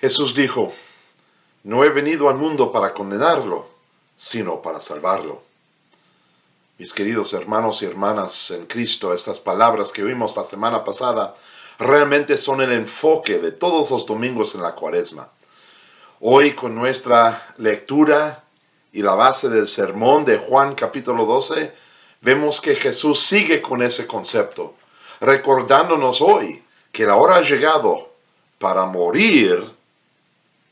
Jesús dijo, no he venido al mundo para condenarlo, sino para salvarlo. Mis queridos hermanos y hermanas en Cristo, estas palabras que oímos la semana pasada realmente son el enfoque de todos los domingos en la Cuaresma. Hoy con nuestra lectura y la base del sermón de Juan capítulo 12, vemos que Jesús sigue con ese concepto, recordándonos hoy que la hora ha llegado para morir,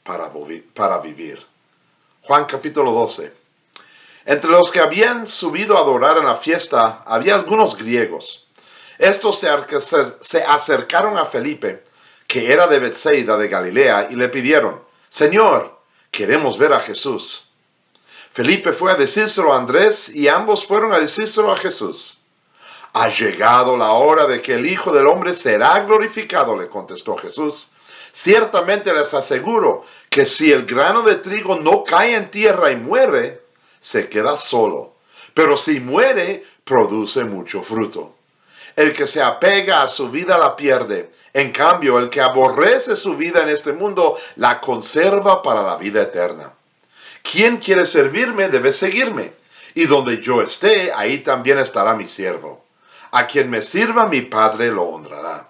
para vivir. Juan capítulo 12. Entre los que habían subido a adorar en la fiesta había algunos griegos. Estos se acercaron a Felipe, que era de Betsaida de Galilea, y le pidieron, Señor, queremos ver a Jesús. Felipe fue a decírselo a Andrés y ambos fueron a decírselo a Jesús. Ha llegado la hora de que el Hijo del Hombre será glorificado, le contestó Jesús. Ciertamente les aseguro que si el grano de trigo no cae en tierra y muere, se queda solo. Pero si muere, produce mucho fruto. El que se apega a su vida la pierde. En cambio, el que aborrece su vida en este mundo, la conserva para la vida eterna. Quien quiere servirme debe seguirme. Y donde yo esté, ahí también estará mi siervo. A quien me sirva mi Padre lo honrará.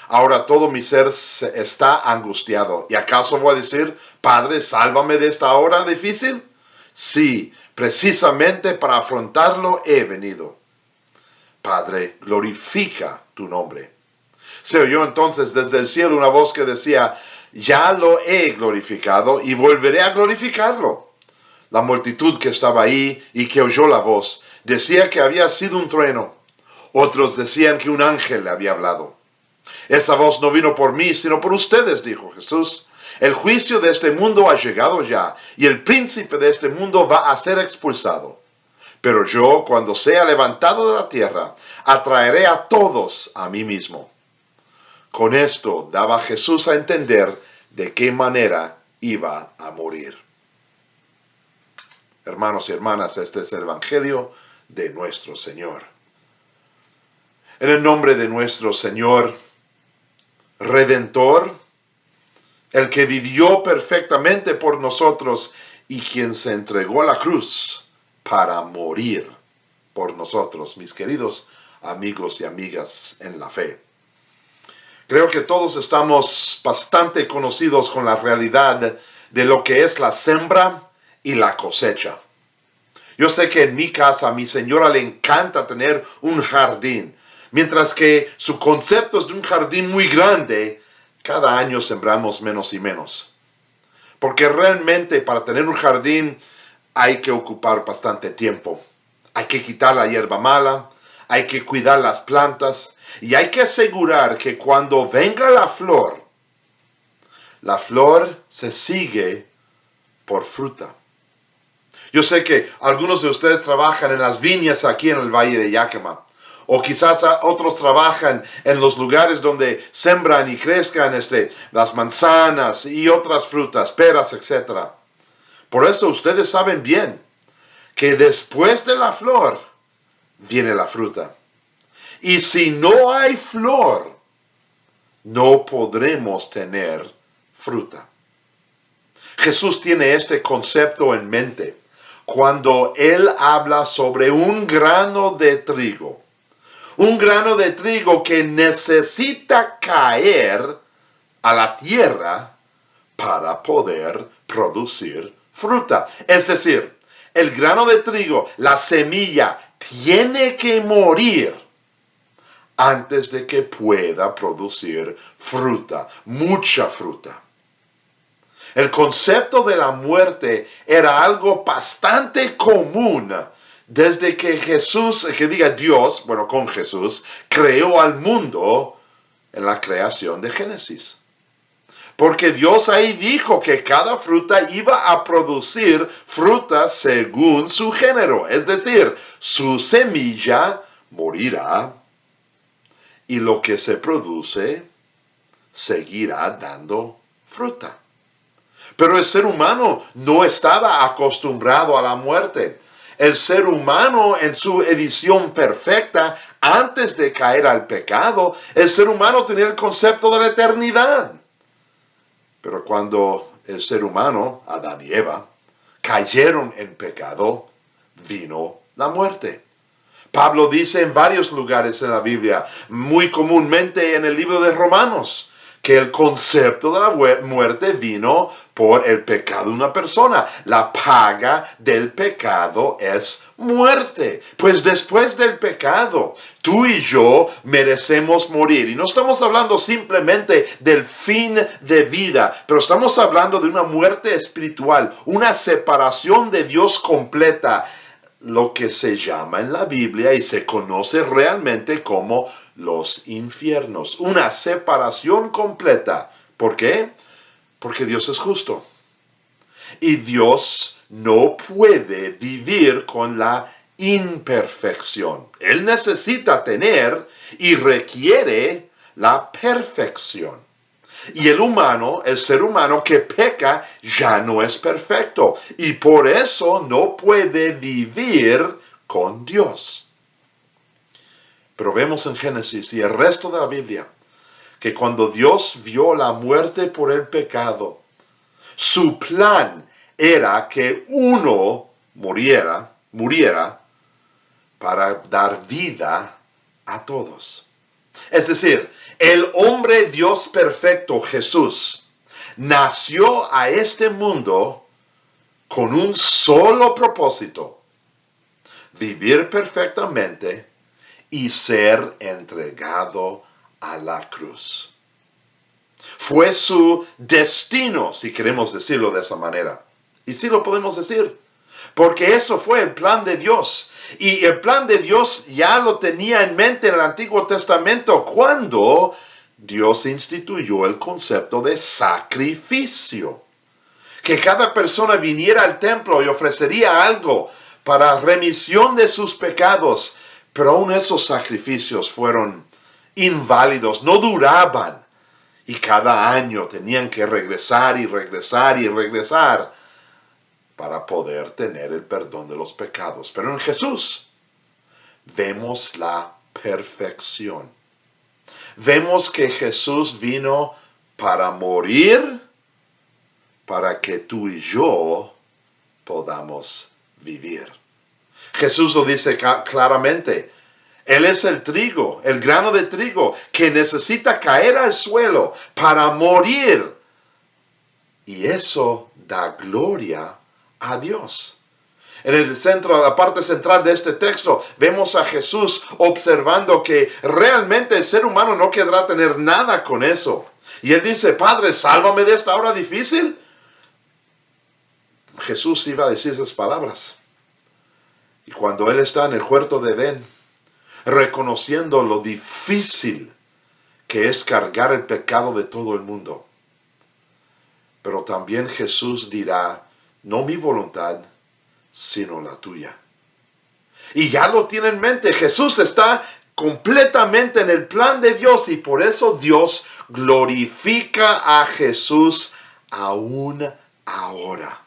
Ahora todo mi ser está angustiado. ¿Y acaso voy a decir, Padre, sálvame de esta hora difícil? Sí, precisamente para afrontarlo he venido. Padre, glorifica tu nombre. Se oyó entonces desde el cielo una voz que decía, ya lo he glorificado y volveré a glorificarlo. La multitud que estaba ahí y que oyó la voz decía que había sido un trueno. Otros decían que un ángel le había hablado. Esa voz no vino por mí, sino por ustedes, dijo Jesús. El juicio de este mundo ha llegado ya, y el príncipe de este mundo va a ser expulsado. Pero yo, cuando sea levantado de la tierra, atraeré a todos a mí mismo. Con esto daba Jesús a entender de qué manera iba a morir. Hermanos y hermanas, este es el Evangelio de nuestro Señor. En el nombre de nuestro Señor Redentor, el que vivió perfectamente por nosotros y quien se entregó a la cruz para morir por nosotros, mis queridos amigos y amigas en la fe. Creo que todos estamos bastante conocidos con la realidad de lo que es la siembra y la cosecha. Yo sé que en mi casa a mi señora le encanta tener un jardín, mientras que su concepto es de un jardín muy grande. Cada año sembramos menos y menos. Porque realmente para tener un jardín hay que ocupar bastante tiempo. Hay que quitar la hierba mala, hay que cuidar las plantas y hay que asegurar que cuando venga la flor se sigue por fruta. Yo sé que algunos de ustedes trabajan en las viñas aquí en el Valle de Yakima. O quizás otros trabajan en los lugares donde sembran y crezcan las manzanas y otras frutas, peras, etc. Por eso ustedes saben bien que después de la flor viene la fruta. Y si no hay flor, no podremos tener fruta. Jesús tiene este concepto en mente cuando Él habla sobre un grano de trigo. Un grano de trigo que necesita caer a la tierra para poder producir fruta. Es decir, el grano de trigo, la semilla, tiene que morir antes de que pueda producir fruta, mucha fruta. El concepto de la muerte era algo bastante común desde que Dios, con Jesús, creó al mundo en la creación de Génesis. Porque Dios ahí dijo que cada fruta iba a producir fruta según su género. Es decir, su semilla morirá y lo que se produce seguirá dando fruta. Pero el ser humano no estaba acostumbrado a la muerte. El ser humano en su edición perfecta, antes de caer al pecado, el ser humano tenía el concepto de la eternidad. Pero cuando el ser humano, Adán y Eva, cayeron en pecado, vino la muerte. Pablo dice en varios lugares en la Biblia, muy comúnmente en el libro de Romanos, que el concepto de la muerte vino por el pecado de una persona. La paga del pecado es muerte. Pues después del pecado, tú y yo merecemos morir. Y no estamos hablando simplemente del fin de vida, pero estamos hablando de una muerte espiritual, una separación de Dios completa, lo que se llama en la Biblia y se conoce realmente como los infiernos. Una separación completa. ¿Por qué? Porque Dios es justo. Y Dios no puede vivir con la imperfección. Él necesita tener y requiere la perfección. Y el ser humano que peca, ya no es perfecto. Y por eso no puede vivir con Dios. Pero vemos en Génesis y el resto de la Biblia que cuando Dios vio la muerte por el pecado, su plan era que uno muriera para dar vida a todos. Es decir, el hombre Dios perfecto, Jesús, nació a este mundo con un solo propósito: vivir perfectamente y ser entregado a la cruz. Fue su destino, si queremos decirlo de esa manera. Y sí lo podemos decir, porque eso fue el plan de Dios. Y el plan de Dios ya lo tenía en mente en el Antiguo Testamento cuando Dios instituyó el concepto de sacrificio. Que cada persona viniera al templo y ofrecería algo para remisión de sus pecados. Pero aún esos sacrificios fueron inválidos, no duraban. Y cada año tenían que regresar y regresar y regresar para poder tener el perdón de los pecados. Pero en Jesús vemos la perfección. Vemos que Jesús vino para morir, para que tú y yo podamos vivir. Jesús lo dice claramente. Él es el trigo, el grano de trigo, que necesita caer al suelo para morir. Y eso da gloria a Dios. En el centro, la parte central de este texto, vemos a Jesús observando que realmente el ser humano no querrá tener nada con eso. Y él dice: Padre, sálvame de esta hora difícil. Jesús iba a decir esas palabras. Y cuando él está en el huerto de Edén, reconociendo lo difícil que es cargar el pecado de todo el mundo. Pero también Jesús dirá: no mi voluntad, sino la tuya. Y ya lo tiene en mente. Jesús está completamente en el plan de Dios y por eso Dios glorifica a Jesús aún ahora.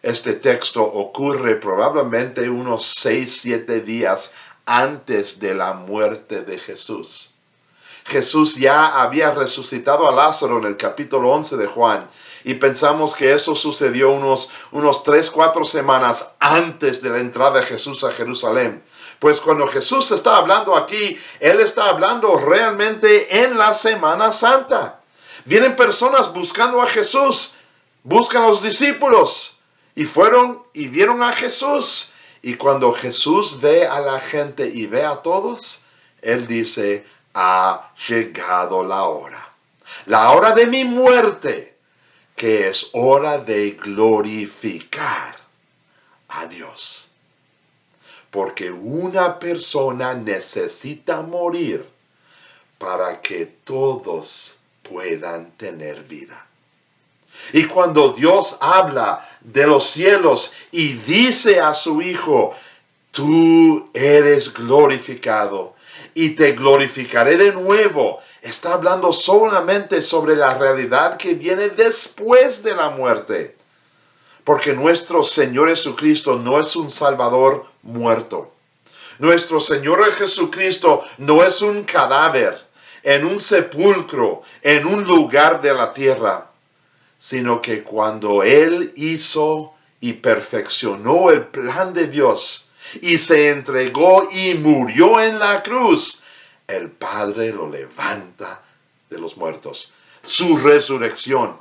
Este texto ocurre probablemente unos 6-7 días antes de la muerte de Jesús. Jesús ya había resucitado a Lázaro en el capítulo 11 de Juan y pensamos que eso sucedió unos 3-4 semanas antes de la entrada de Jesús a Jerusalén. Pues cuando Jesús está hablando aquí, Él está hablando realmente en la Semana Santa. Vienen personas buscando a Jesús, buscan a los discípulos. Y fueron y vieron a Jesús. Y cuando Jesús ve a la gente y ve a todos, Él dice: ha llegado la hora de mi muerte, que es hora de glorificar a Dios. Porque una persona necesita morir para que todos puedan tener vida. Y cuando Dios habla de los cielos y dice a su Hijo: tú eres glorificado y te glorificaré de nuevo, está hablando solamente sobre la realidad que viene después de la muerte. Porque nuestro Señor Jesucristo no es un Salvador muerto. Nuestro Señor Jesucristo no es un cadáver. en un sepulcro, en un lugar de la tierra, sino que cuando Él hizo y perfeccionó el plan de Dios y se entregó y murió en la cruz, el Padre lo levanta de los muertos. Su resurrección.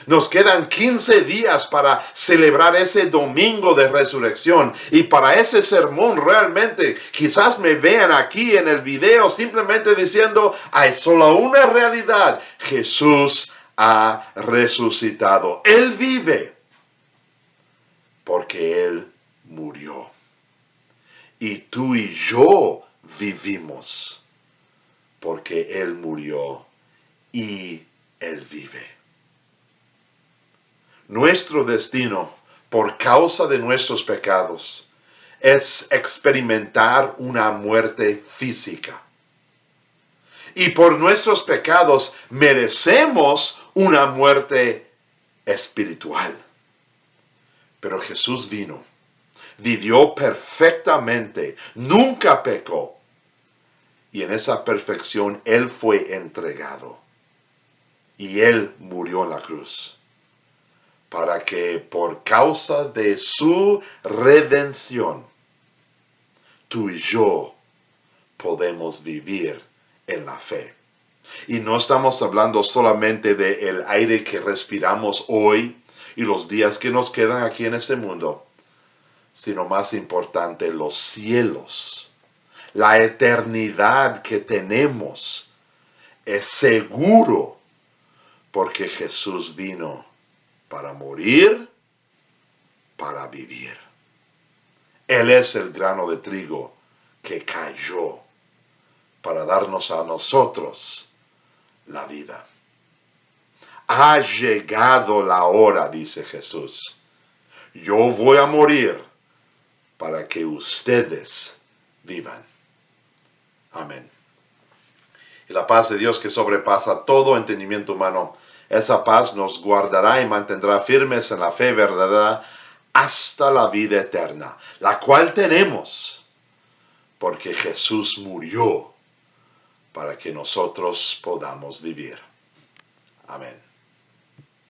Nos quedan 15 días para celebrar ese domingo de resurrección. Y para ese sermón realmente, quizás me vean aquí en el video simplemente diciendo, hay solo una realidad. Jesús ha resucitado. Él vive porque Él murió. Y tú y yo vivimos porque Él murió y Él vive. Nuestro destino, por causa de nuestros pecados, es experimentar una muerte física. Y por nuestros pecados merecemos una muerte espiritual. Pero Jesús vino, vivió perfectamente, nunca pecó. Y en esa perfección Él fue entregado. Y Él murió en la cruz. Para que por causa de su redención, tú y yo podemos vivir en la fe. Y no estamos hablando solamente del aire que respiramos hoy y los días que nos quedan aquí en este mundo, sino más importante, los cielos, la eternidad que tenemos es seguro porque Jesús vino para morir, para vivir. Él es el grano de trigo que cayó para darnos a nosotros la vida. Ha llegado la hora, dice Jesús. Yo voy a morir para que ustedes vivan. Amén. Y la paz de Dios que sobrepasa todo entendimiento humano, esa paz nos guardará y mantendrá firmes en la fe verdadera hasta la vida eterna, la cual tenemos porque Jesús murió para que nosotros podamos vivir. Amén.